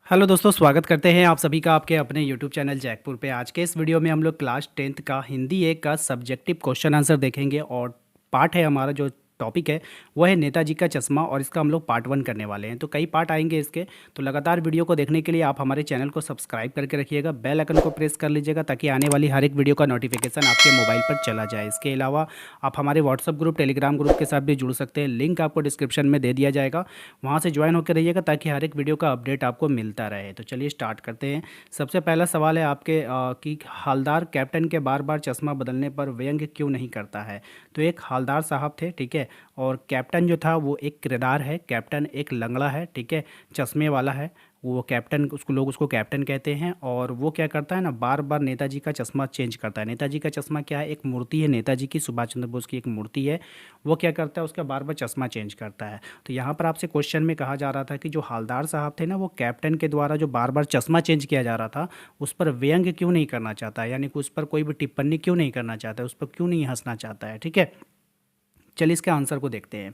Hello दोस्तों, स्वागत करते हैं आप सभी का आपके अपने यूट्यूब चैनल जैकपुर पे। आज के इस वीडियो में हम लोग क्लास 10th का हिंदी 1 का सब्जेक्टिव क्वेश्चन आंसर देखेंगे और पार्ट है हमारा जो टॉपिक है वो है नेताजी का चश्मा और इसका हम लोग पार्ट 1 करने वाले हैं। तो कई पार्ट आएंगे इसके, तो लगातार वीडियो को देखने के लिए आप हमारे चैनल को सब्सक्राइब करके रखिएगा, बेल आइकन को प्रेस कर लीजिएगा ताकि आने वाली हर एक वीडियो का नोटिफिकेशन आपके मोबाइल पर चला जाए। इसके अलावा आप हमारे व्हाट्सअप ग्रुप, टेलीग्राम ग्रुप के साथ भी जुड़ सकते हैं, लिंक आपको डिस्क्रिप्शन में दे दिया जाएगा, वहाँ से ज्वाइन होकर रहिएगा ताकि हर एक वीडियो का अपडेट आपको मिलता रहे। तो चलिए स्टार्ट करते हैं। सबसे पहला सवाल है आपके कि हवलदार कैप्टन के बार बार चश्मा बदलने पर व्यंग्य क्यों नहीं करता है। तो एक हवलदार साहब थे, ठीक है, और कैप्टन जो था वो एक किरदार है। कैप्टन एक लंगड़ा है, ठीक है, चश्मे वाला है। वो कैप्टन, उसको लोग उसको कैप्टन कहते हैं। और वो क्या करता है ना, बार बार नेताजी का चश्मा चेंज करता है। नेताजी का चश्मा क्या है, एक मूर्ति है नेताजी की, सुभाष चंद्र बोस की एक मूर्ति है। वो क्या करता है, उसका बार बार चश्मा चेंज करता है। तो यहाँ पर आपसे क्वेश्चन में कहा जा रहा था कि जो हवलदार साहब थे ना, वो कैप्टन के द्वारा जो बार बार चश्मा चेंज किया जा रहा था उस पर व्यंग्य क्यों नहीं करना चाहता है, यानी कि उस पर कोई भी टिप्पणी क्यों नहीं करना चाहता है, उस पर क्यों नहीं हंसना चाहता है। ठीक है, चलिए इसके आंसर को देखते हैं।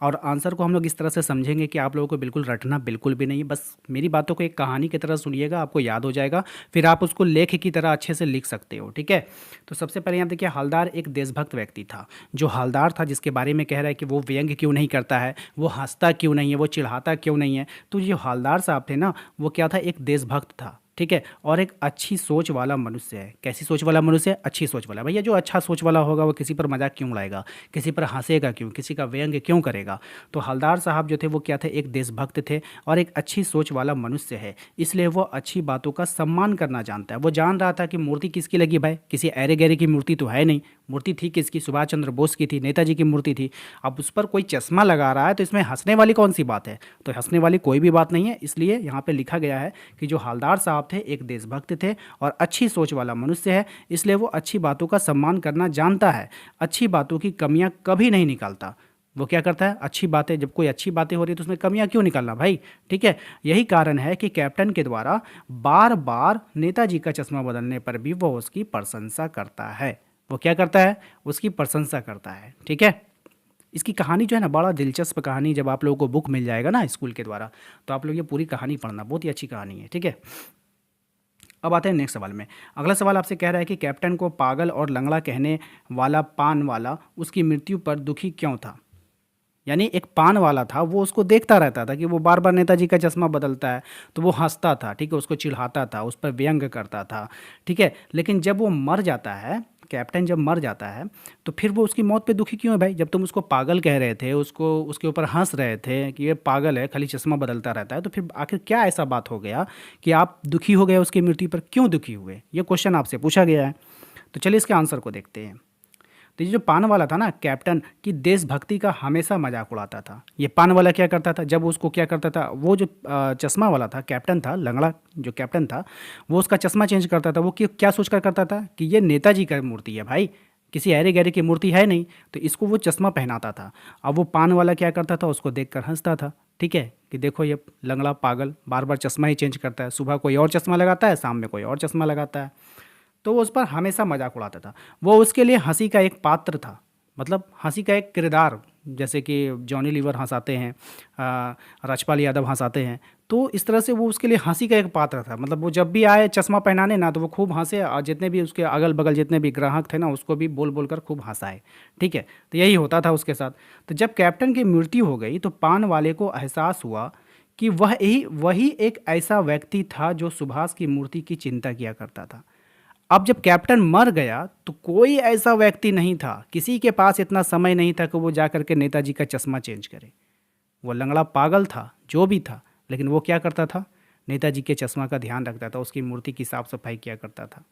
और आंसर को हम लोग इस तरह से समझेंगे कि आप लोगों को बिल्कुल रटना बिल्कुल भी नहीं है, बस मेरी बातों को एक कहानी की तरह सुनिएगा, आपको याद हो जाएगा, फिर आप उसको लेख की तरह अच्छे से लिख सकते हो। ठीक है, तो सबसे पहले यहाँ देखिए, हवलदार एक देशभक्त व्यक्ति था। जो हवलदार था जिसके बारे में कह रहा है कि वो व्यंग्य क्यों नहीं करता है, वो हंसता क्यों नहीं है, वो चिढ़ाता क्यों नहीं है, तो जो हवलदार साहब थे ना, वो क्या था, एक देशभक्त था। ठीक है, और एक अच्छी सोच वाला मनुष्य है। कैसी सोच वाला मनुष्य है, अच्छी सोच वाला। भैया जो अच्छा सोच वाला होगा वो किसी पर मजाक क्यों उड़ाएगा, किसी पर हंसेगा क्यों, किसी का व्यंग्य क्यों करेगा। तो हवलदार साहब जो थे वो क्या थे, एक देशभक्त थे और एक अच्छी सोच वाला मनुष्य है, इसलिए वो अच्छी बातों का सम्मान करना जानता है। वो जान रहा था कि मूर्ति किसकी लगी भाई, किसी ऐरे गैरे की मूर्ति तो है नहीं, मूर्ति थी किसकी, सुभाष चंद्र बोस की थी, नेताजी की मूर्ति थी। अब उस पर कोई चश्मा लगा रहा है तो इसमें हंसने वाली कौन सी बात है, तो हंसने वाली कोई भी बात नहीं है। इसलिए यहाँ पे लिखा गया है कि जो हवलदार साहब थे एक देशभक्त थे और अच्छी सोच वाला मनुष्य है, इसलिए वो अच्छी बातों का सम्मान करना जानता है, अच्छी बातों की कमियां कभी नहीं निकालता। वो क्या करता है, अच्छी बातें, जब कोई अच्छी बातें हो रही है तो उसमें कमियां क्यों निकालना भाई। ठीक है, यही कारण है कि कैप्टन के द्वारा बार बार नेताजी का चश्मा बदलने पर भी वो उसकी प्रशंसा करता है। वो क्या करता है, उसकी प्रशंसा करता है। ठीक है, इसकी कहानी जो है ना, बड़ा दिलचस्प कहानी, जब आप लोगों को बुक मिल जाएगा ना स्कूल के द्वारा तो आप लोग ये पूरी कहानी पढ़ना, बहुत ही अच्छी कहानी है। ठीक है, अब आते हैं नेक्स्ट सवाल में। अगला सवाल आपसे कह रहा है कि कैप्टन को पागल और लंगड़ा कहने वाला पान वाला उसकी मृत्यु पर दुखी क्यों था। यानी एक पान वाला था, वो उसको देखता रहता था कि वो बार बार नेताजी का चश्मा बदलता है, तो वो हंसता था, ठीक है, उसको चिढ़ाता था, उस पर व्यंग करता था। ठीक है, लेकिन जब वो मर जाता है, कैप्टन जब मर जाता है, तो फिर वो उसकी मौत पे दुखी क्यों है भाई। जब तुम उसको पागल कह रहे थे, उसको उसके ऊपर हंस रहे थे कि ये पागल है, खाली चश्मा बदलता रहता है, तो फिर आखिर क्या ऐसा बात हो गया कि आप दुखी हो गए उसकी मृत्यु पर, क्यों दुखी हुए, ये क्वेश्चन आपसे पूछा गया है। तो चलिए इसके आंसर को देखते हैं। तो ये जो पान वाला था ना, कैप्टन की देशभक्ति का हमेशा मजाक उड़ाता था। ये पान वाला क्या करता था, जब उसको क्या करता था, वो जो चश्मा वाला था, कैप्टन था, लंगड़ा जो कैप्टन था, वो उसका चश्मा चेंज करता था। वो क्या सोच कर करता था कि ये नेताजी का मूर्ति है भाई, किसी ऐरे गैरे की मूर्ति है नहीं, तो इसको वो चश्मा पहनाता था। अब वो पान वाला क्या करता था, उसको देख कर हंसता था। ठीक है, कि देखो ये लंगड़ा पागल बार बार चश्मा ही चेंज करता है, सुबह कोई और चश्मा लगाता है, शाम में कोई और चश्मा लगाता है। तो वो उस पर हमेशा मजाक उड़ाता था। वो उसके लिए हंसी का एक पात्र था, मतलब हंसी का एक किरदार, जैसे कि जॉनी लीवर हंसाते हैं, राजपाल यादव हंसाते हैं, तो इस तरह से वो उसके लिए हंसी का एक पात्र था। मतलब वो जब भी आए चश्मा पहनाने ना, तो वो खूब हंसे और जितने भी उसके अगल बगल जितने भी ग्राहक थे ना, उसको भी बोल बोल कर खूब हंसाए। ठीक है, तो यही होता था उसके साथ। तो जब कैप्टन की मृत्यु हो गई तो पान वाले को एहसास हुआ कि वही एक ऐसा व्यक्ति था जो सुभाष की मूर्ति की चिंता किया करता था। अब जब कैप्टन मर गया तो कोई ऐसा व्यक्ति नहीं था, किसी के पास इतना समय नहीं था कि वो जा करके नेताजी का चश्मा चेंज करे। वो लंगड़ा पागल था, जो भी था, लेकिन वो क्या करता था, नेताजी के चश्मा का ध्यान रखता था, उसकी मूर्ति की साफ सफाई किया करता था।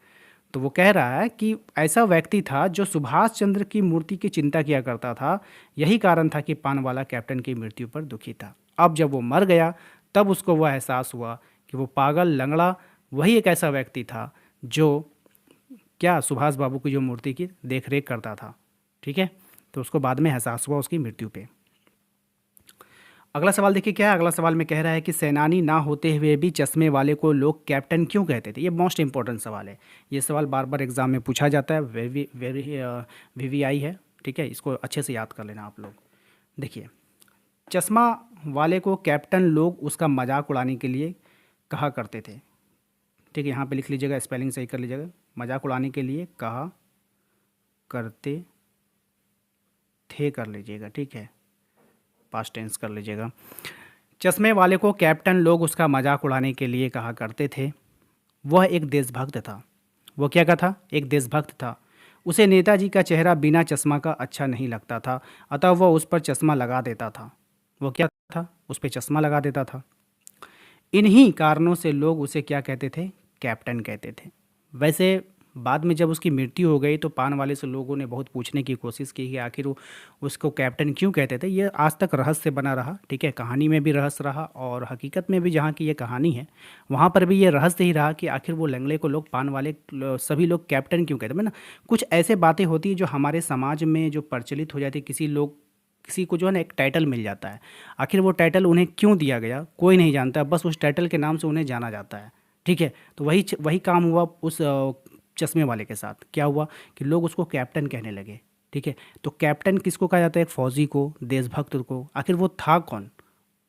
तो वो कह रहा है कि ऐसा व्यक्ति था जो सुभाष चंद्र की मूर्ति की चिंता किया करता था। यही कारण था कि पानवाला कैप्टन की मृत्यु पर दुखी था। अब जब वो मर गया तब उसको वह एहसास हुआ कि वो पागल लंगड़ा वही एक ऐसा व्यक्ति था जो क्या सुभाष बाबू की जो मूर्ति की देख रेख करता था। ठीक है, तो उसको बाद में एहसास हुआ उसकी मृत्यु पे। अगला सवाल देखिए क्या है। अगला सवाल में कह रहा है कि सेनानी ना होते हुए भी चश्मे वाले को लोग कैप्टन क्यों कहते थे। ये मोस्ट इंपॉर्टेंट सवाल है, ये सवाल बार बार एग्जाम में पूछा जाता है, वेरी वेरी वीवीआई है। ठीक है, इसको अच्छे से याद कर लेना आप लोग। देखिए, चश्मा वाले को कैप्टन लोग उसका मजाक उड़ाने के लिए कहा करते थे। ठीक है, यहाँ पे लिख लीजिएगा, स्पेलिंग सही कर लीजिएगा। मजाक उड़ाने के लिए कहा करते थे कर लीजिएगा। ठीक है, पास्ट टेंस कर लीजिएगा। चश्मे वाले को कैप्टन लोग उसका मजाक उड़ाने के लिए कहा करते थे। वह एक देशभक्त था। वो क्या का था? एक देशभक्त था। उसे नेताजी का चेहरा बिना चश्मा का अच्छा नहीं लगता था, अतः वह उस पर चश्मा लगा देता था। वो क्या था? उस पर चश्मा लगा देता था। इन्हीं कारणों से लोग उसे क्या कहते थे? कैप्टन कहते थे। वैसे बाद में जब उसकी मृत्यु हो गई तो पान वाले से लोगों ने बहुत पूछने की कोशिश की कि आखिर वो उसको कैप्टन क्यों कहते थे। ये आज तक रहस्य बना रहा। ठीक है, कहानी में भी रहस्य रहा और हकीकत में भी जहाँ की ये कहानी है वहाँ पर भी ये रहस्य ही रहा कि आखिर वो लंगड़े को लोग, पान वाले सभी लोग कैप्टन क्यों कहते हैं ना। कुछ ऐसे बातें होती है जो हमारे समाज में जो प्रचलित हो जाती है। किसी को जो है ना एक टाइटल मिल जाता है, आखिर वो टाइटल उन्हें क्यों दिया गया कोई नहीं जानता, बस उस टाइटल के नाम से उन्हें जाना जाता है। ठीक है, तो वही काम हुआ उस चश्मे वाले के साथ। क्या हुआ कि लोग उसको कैप्टन कहने लगे। ठीक है, तो कैप्टन किसको कहा जाता है? एक फौजी को, देशभक्त को। आखिर वो था कौन?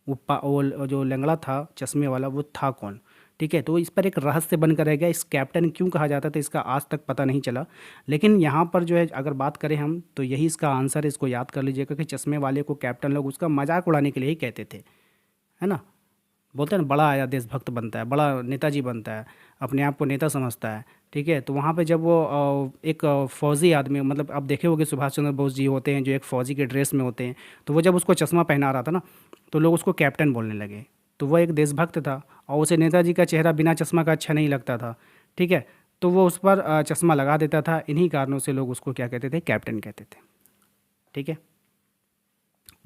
वो जो लंगड़ा था चश्मे वाला, वो था कौन? ठीक है, तो इस पर एक रहस्य बनकर रह गया। इस कैप्टन क्यों कहा जाता था इसका आज तक पता नहीं चला। लेकिन यहाँ पर जो है अगर बात करें हम तो यही इसका आंसर है। इसको याद कर लीजिएगा कि चश्मे वाले को कैप्टन लोग उसका मजाक उड़ाने के लिए ही कहते थे, है ना। बोलते हैं ना, बड़ा आया देशभक्त बनता है, बड़ा नेताजी बनता है, अपने आप को नेता समझता है। ठीक है, तो वहाँ पे जब वो एक फ़ौजी आदमी, मतलब आप देखे होंगे सुभाष चंद्र बोस जी होते हैं जो एक फ़ौजी के ड्रेस में होते हैं, तो वो जब उसको चश्मा पहना रहा था ना तो लोग उसको कैप्टन बोलने लगे। तो वह एक देशभक्त था और उसे नेताजी का चेहरा बिना चश्मा का अच्छा नहीं लगता था। ठीक है, तो वो उस पर चश्मा लगा देता था। इन्हीं कारणों से लोग उसको क्या कहते थे? कैप्टन कहते थे। ठीक है,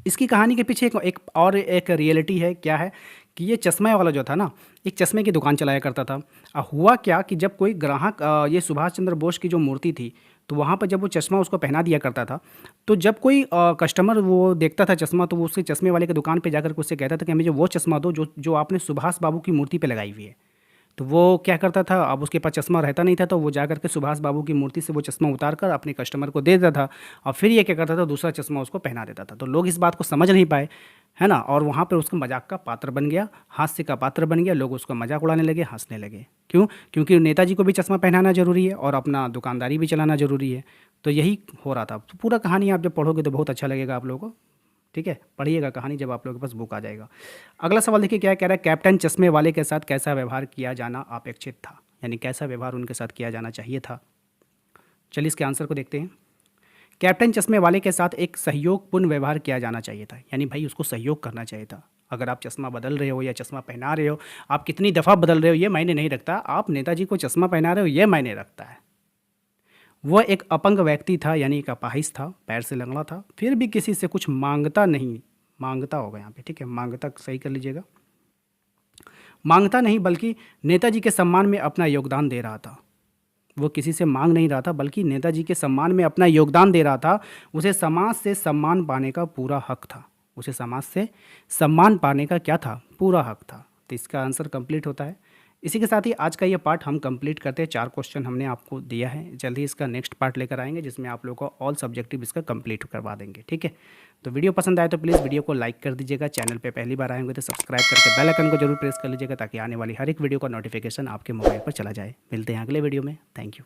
इसकी कहानी के पीछे एक रियलिटी है। क्या है कि ये चश्मे वाला जो था ना, एक चश्मे की दुकान चलाया करता था। हुआ क्या कि जब कोई ग्राहक ये सुभाष चंद्र बोस की जो मूर्ति थी तो वहाँ पर जब वो चश्मा उसको पहना दिया करता था, तो जब कोई कस्टमर वो देखता था चश्मा तो वो उसके चश्मे वाले की दुकान पे जाकर के उससे कहता था कि हमें जो वो चश्मा दो जो जो आपने सुभाष बाबू की मूर्ति पे लगाई हुई है। तो वो क्या करता था, अब उसके पास चश्मा रहता नहीं था तो वो जा कर के सुभाष बाबू की मूर्ति से वो चश्मा उतार कर अपने कस्टमर को दे देता था और फिर ये क्या करता था, दूसरा चश्मा उसको पहना देता था। तो लोग इस बात को समझ नहीं पाए, है ना, और वहाँ पर उसका मजाक का पात्र बन गया, हास्य का पात्र बन गया। लोग उसका मजाक उड़ाने लगे, हंसने लगे। क्यों? क्योंकि नेताजी को भी चश्मा पहनाना जरूरी है और अपना दुकानदारी भी चलाना जरूरी है। तो यही हो रहा था। तो पूरा कहानी आप जब पढ़ोगे तो बहुत अच्छा लगेगा आप लोगों को। ठीक है, पढ़िएगा कहानी जब आप लोगों के पास बुक आ जाएगा। अगला सवाल देखिए क्या कह रहा है। कैप्टन चश्मे वाले के साथ कैसा व्यवहार किया जाना अपेक्षित था, यानी कैसा व्यवहार उनके साथ किया जाना चाहिए था। चलिए इसके आंसर को देखते हैं। कैप्टन चश्मे वाले के साथ एक सहयोगपूर्ण व्यवहार किया जाना चाहिए था, यानी भाई उसको सहयोग करना चाहिए था। अगर आप चश्मा बदल रहे हो या चश्मा पहना रहे हो, आप कितनी दफ़ा बदल रहे हो ये मायने नहीं रखता, आप नेताजी को चश्मा पहना रहे हो ये मायने रखता है। वह एक अपंग व्यक्ति था, यानी एक अपाहिज था, पैर से लंगड़ा था, फिर भी किसी से कुछ मांगता नहीं, मांगता होगा यहाँ पे। ठीक है, मांगता सही कर लीजिएगा। मांगता नहीं बल्कि नेताजी के सम्मान में अपना योगदान दे रहा था। वो किसी से मांग नहीं रहा था बल्कि नेताजी के सम्मान में अपना योगदान दे रहा था। उसे समाज से सम्मान पाने का पूरा हक था। उसे समाज से सम्मान पाने का क्या था? पूरा हक था। तो इसका आंसर कंप्लीट होता है। इसी के साथ ही आज का ये पार्ट हम कंप्लीट करते हैं। 4 क्वेश्चन हमने आपको दिया है। जल्दी इसका नेक्स्ट पार्ट लेकर आएंगे जिसमें आप लोगों को ऑल सब्जेक्टिव इसका कंप्लीट करवा देंगे। ठीक है, तो वीडियो पसंद आए तो प्लीज़ वीडियो को लाइक कर दीजिएगा। चैनल पे पहली बार आएंगे तो सब्सक्राइब करके बेल आइकन को जरूर प्रेस कर लीजिएगा ताकि आने वाली हर एक वीडियो का नोटिफिकेशन आपके मोबाइल पर चला जाए। मिलते हैं अगले वीडियो में। Thank you.